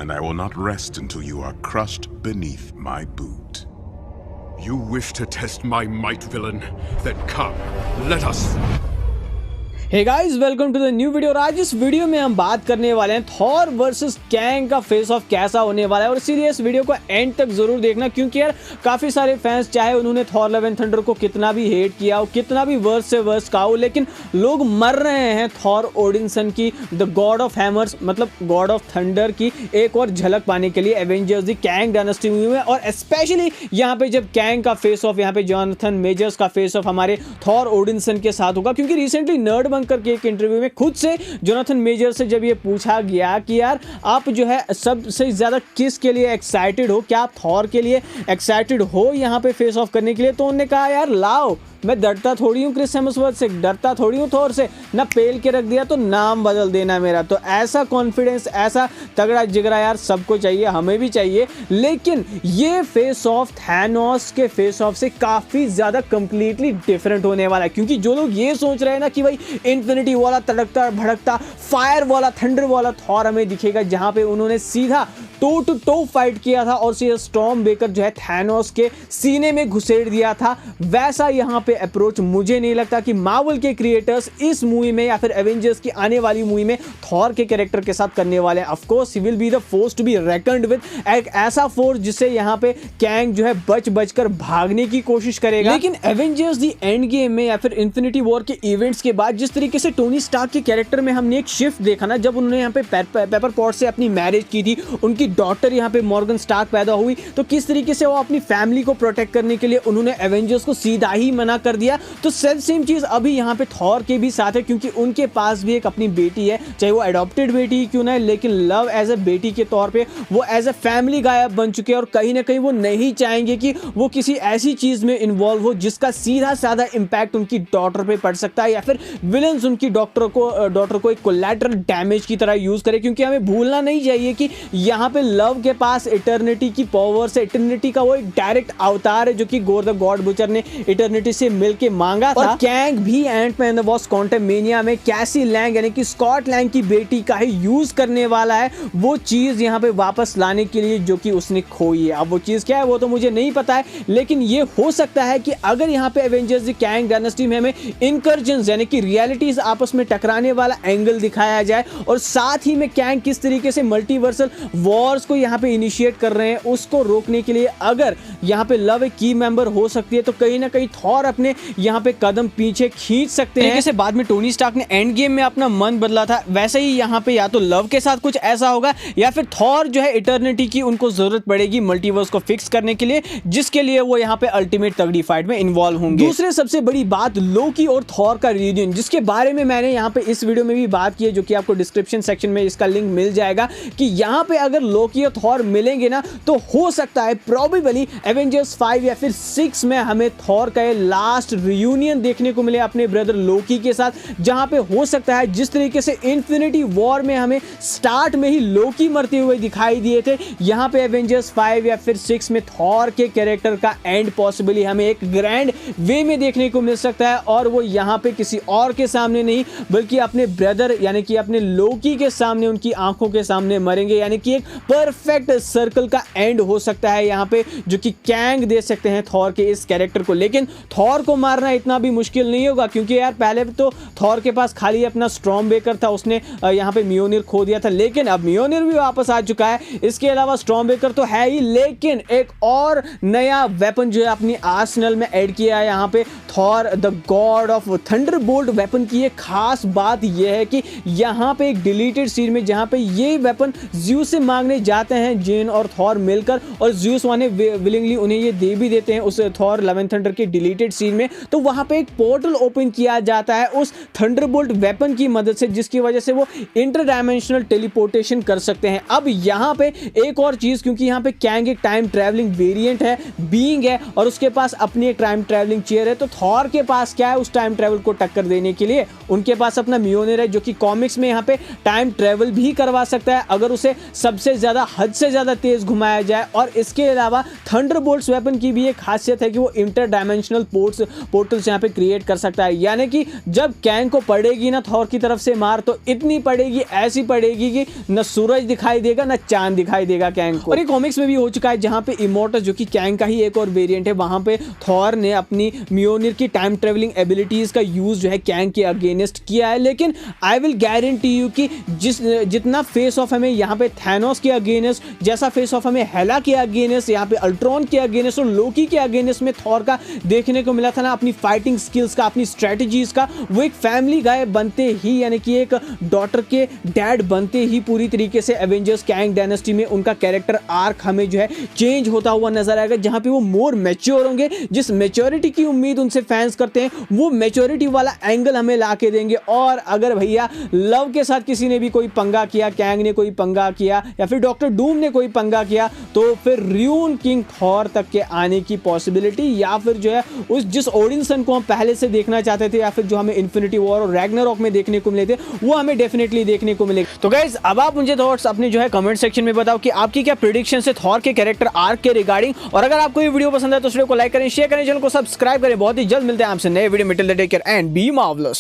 and I will not rest until you are crushed beneath my boot. You wish to test my might, villain? Then come, let us. Hey guys, welcome to the new video. और आज इस video में हम बात करने वाले हैं Thor versus Kang का फेस ऑफ कैसा होने वाला है। और इसीलिए इस वीडियो को एंड तक जरूर देखना, क्योंकि यार काफी सारे फैंस, चाहे उन्होंने थॉर लव एंड थंडर को कितना भी हेट किया हो, कितना भी वर्स से वर्स कहा हो, लेकिन लोग मर रहे हैं थॉर ओडिनसन की, द गॉड ऑफ हैमर्स मतलब गॉड ऑफ थंडर की एक और झलक पाने के लिए Avengers the Kang dynasty movie में। और स्पेशली यहाँ पे जब कैंग का फेस ऑफ, यहाँ पे जोनाथन मेजर्स का फेस ऑफ हमारे थॉर ओडिनसन के साथ होगा। क्योंकि रिसेंटली नर्ड करके एक इंटरव्यू में खुद से जोनाथन मेजर से जब ये पूछा गया कि यार आप जो है सबसे ज्यादा किस के लिए एक्साइटेड हो, क्या आप थॉर के लिए एक्साइटेड हो यहाँ पे फेस ऑफ करने के लिए, तो उन्होंने कहा यार लाओ, मैं डरता थोड़ी हूँ क्रिस हेम्सवर्थ से, डरता थोड़ी हूँ थॉर से, ना पेल के रख दिया तो नाम बदल देना मेरा। तो ऐसा कॉन्फिडेंस, ऐसा तगड़ा जिगरा यार सबको चाहिए, हमें भी चाहिए। लेकिन ये फेस ऑफ थैनोस के फेस ऑफ से काफी ज्यादा कंप्लीटली डिफरेंट होने वाला है। क्योंकि जो लोग ये सोच रहे हैं ना कि भाई इन्फिनिटी वाला तड़कता भड़कता फायर वाला थंडर वाला थॉर हमें दिखेगा, जहां पे उन्होंने सीधा टो टू टो फाइट किया था और सीधा स्टॉर्म बेकर जो है थैनोस के सीने में घुसेड़ दिया था, वैसा यहाँ पे अप्रोच मुझे नहीं लगता कि मार्वल के क्रिएटर्स इस मूवी में या फिर एवेंजर्स की आने वाली मूवी में थॉर के कैरेक्टर के साथ करने वाले हैं। Of course he will be the force to be reckoned with, एक ऐसा फोर्स जिससे यहाँ पे कैंग जो है बच कर भागने की कोशिश करेगा। लेकिन एवेंजर्स दी एंड गेम में या फिर इन्फिनिटी वॉर के इवेंट्स के बाद जिस तरीके से टोनी स्टार्क के कैरेक्टर में हमने एक शिफ्ट देखा ना, जब उन्होंने यहाँ पे पेपर पॉट से अपनी मैरिज की थी, उनकी डॉटर यहाँ पे मॉर्गन स्टार्क पैदा हुई, तो किस तरीके से वो अपनी फैमिली को प्रोटेक्ट करने के लिए उन्होंने एवेंजर्स को सीधा ही मना कर दिया। तो सेम चीज अभी यहाँ पे थॉर के भी साथ है, क्योंकि उनके पास भी एक अपनी बेटी है, चाहे वो अडॉप्टेड बेटी ही क्यों ना है, लेकिन लव एज ए बेटी के तौर पे वो एज ए फैमिली गायब बन चुके हैं। और कहीं ना कहीं वो नहीं चाहेंगे कि वो किसी ऐसी चीज में इन्वॉल्व हो जिसका सीधा साधा इंपैक्ट उनकी डॉटर पे पड़ सकता है, या फिर विलन्स उनकी डॉटर को एक कोलैटरल डैमेज की तरह यूज करे। क्योंकि हमें भूलना नहीं चाहिए कि यहाँ पे लव के पास इटर्निटी की पावर से, इटर्निटी का वो एक डायरेक्ट अवतार है जो कि गोर द गॉड बुचर ने इटर्निटी से मिलके मांगा था। और कैंग भी Antman and the Wasp Quantumania में कैसी लैंग यानी कि स्कॉट लैंग की बेटी का ही यूज करने वाला है, वो चीज यहाँ पे वापस लाने के लिए जो कि उसने खोई है। अब वो चीज क्या है वो तो मुझे नहीं पता है, लेकिन ये हो सकता है कि अगर यहाँ पे एवेंजर्स द कैंग डायनेस्टी में हमें इनकर्जन्स यानी कि रियलिटीज आपस में टकराने वाला एंगल दिखाया जाए, और साथ ही में कैंग किस तरीके से मल्टीवर्सल वॉर्स को यहाँ पे इनिशिएट कर रहे हैं, उसको रोकने के लिए अगर यहाँ पे लव एक की मेंबर हो सकती है, तो कहीं ना कहीं थॉर अपने यहाँ पे कदम पीछे खींच सकते हैं। जैसे बाद में टोनी स्टार्क ने एंड गेम में अपना मन बदला था, वैसे ही यहाँ पे या तो लव के साथ कुछ ऐसा होगा, या फिर थॉर जो है इटर्निटी की उनको जरूरत पड़ेगी मल्टीवर्स को फिक्स करने के लिए, जिसके लिए वो यहाँ पे अल्टीमेट तगड़ी फाइट में इन्वॉल्व होंगे। दूसरे सबसे बड़ी बात लोकी और थॉर का रियूनियन, जिसके बारे में मैंने यहाँ पे इस वीडियो में भी बात की है, जो कि आपको डिस्क्रिप्शन सेक्शन में इसका लिंक मिल जाएगा, कि यहाँ पे अगर लोकी और थॉर मिलेंगे ना, तो हो सकता है प्रोबेबली एवेंजर्स 5 या फिर 6 में हमें थॉर का लास्ट रियूनियन देखने को मिले अपने ब्रदर लोकी के साथ, जहां पे हो सकता है जिस तरीके से इन्फिनिटी वॉर में हमें स्टार्ट में ही लोकी मरते हुए दिखाई दिए थे, यहां पे एवेंजर्स 5 या फिर 6 में थॉर के कैरेक्टर का एंड पॉसिबली हमें एक ग्रैंड वे में देखने को मिल सकता है। और वो यहां पे किसी और के सामने नहीं, बल्कि अपने ब्रदर यानी कि अपने लोकी के सामने, उनकी आंखों के सामने मरेंगे, यानी कि एक परफेक्ट सर्कल का एंड हो सकता है यहाँ पे, जो कि कैंग दे सकते हैं थॉर के इस कैरेक्टर को। लेकिन थॉर को मारना इतना भी मुश्किल नहीं होगा, क्योंकि यार पहले तो थॉर के पास खाली अपना स्टॉर्म बेकर था, उसने यहाँ पे मियोनिर खो दिया था, लेकिन अब मियोनिर भी वापस आ चुका है। इसके अलावा स्टॉर्म बेकर तो है ही, लेकिन एक और नया वेपन जो है अपनी आर्सेनल में ऐड किया है यहाँ पे Thor the God of Thunderbolt weapon की। एक खास बात यह है कि यहाँ पे एक डिलीटेड सीन में जहाँ पे ये वेपन ज़्यूस से मांगने जाते हैं जेन और थॉर मिलकर, और ज़्यूस वाने विलिंगली उन्हें ये दे भी देते हैं उस थॉर लव एंड थंडर के डिलीटेड सीन में। तो वहां पे एक पोर्टल ओपन किया जाता है उस थंडरबोल्ट वेपन की मदद से, जिसकी वजह से वो इंटरडायमेंशनल टेलीपोर्टेशन कर सकते हैं। अब यहाँ पे एक और चीज, क्योंकि यहाँ पे कैंग एक टाइम ट्रैवलिंग वेरिएंट है, बीइंग है, और उसके पास अपनी एक टाइम ट्रैवलिंग चेयर है, तो थॉर के पास क्या है उस टाइम ट्रैवल को टक्कर देने के लिए, उनके पास अपना मियोनिर है, जो कि कॉमिक्स में यहाँ पे टाइम ट्रैवल भी करवा सकता है अगर उसे सबसे ज्यादा हद से ज्यादा तेज घुमाया जाए। और इसके अलावा थंडरबोल्ट्स वेपन की भी एक खासियत है कि वो इंटर डायमेंशनल पोर्ट पोर्टल्स यहाँ पे क्रिएट कर सकता है। यानी कि जब कैंग को पड़ेगी ना थॉर की तरफ से मार, तो इतनी पड़ेगी, ऐसी पड़ेगी कि न सूरज दिखाई देगा न चांद दिखाई देगा कैंग को। और ये कॉमिक्स में भी हो चुका है, जहां पे इमोर्टस जो कि कैंग का ही एक और वेरिएंट है, वहां पे थॉर ने अपनी म्योनिर की टाइम ट्रेवलिंग एबिलिटीज का यूज जो है कैंग के अगेंस्ट किया है। लेकिन आई विल गारंटी यू कि जितना फेस ऑफ हमें यहाँ पे थैनोस के अगेंस्ट, जैसा फेस ऑफ हमें हेला के अगेंस्ट, यहाँ पे अल्ट्रॉन के अगेंस्ट और लोकी के अगेंस्ट में थॉर का देखने को मिला था ना, अपनी फाइटिंग स्किल्स का, अपनी स्ट्रेटजीज का, वो एक फैमिली गाय बनते ही, यानी कि एक डॉटर के डैड बनते ही पूरी तरीके से एवेंजर्स कैंग डायनेस्टी में उनका कैरेक्टर आर्क हमें जो है चेंज होता हुआ नजर आएगा, जहां पे वो मोर मैच्योर होंगे। जिस मैच्योरिटी की उम्मीद उनसे फैंस करते हैं, वो मैच्योरिटी वाला एंगल हमें ला के देंगे। और अगर भैया लव के साथ किसी ने भी कोई पंगा किया, कैंग ने कोई पंगा किया या फिर डॉक्टर डूम ने कोई पंगा किया, तो फिर र्यून किंग थॉर तक के आने की पॉसिबिलिटी, या फिर जो है उस जिस ओडिनसन को हम पहले से देखना चाहते थे, या फिर जो हमें इन्फिनिटी वॉर और रैग्नारॉक में देखने को मिले थे, वो हमें डेफिनेटली देखने को मिलेगा। तो गाइस, अब आप मुझे थॉट्स अपने जो है कमेंट सेक्शन में बताओ कि आपकी क्या प्रेडिक्शन है थॉर के कैरेक्टर आर्क के रिगार्डिंग। और अगर आपको ये वीडियो पसंद है तो इस वीडियो को लाइक करें, शेयर करें, चैनल को सब्सक्राइब करें। बहुत ही जल्द मिलते हैं आपसे नए वीडियो में। Till then take care and be marvellous.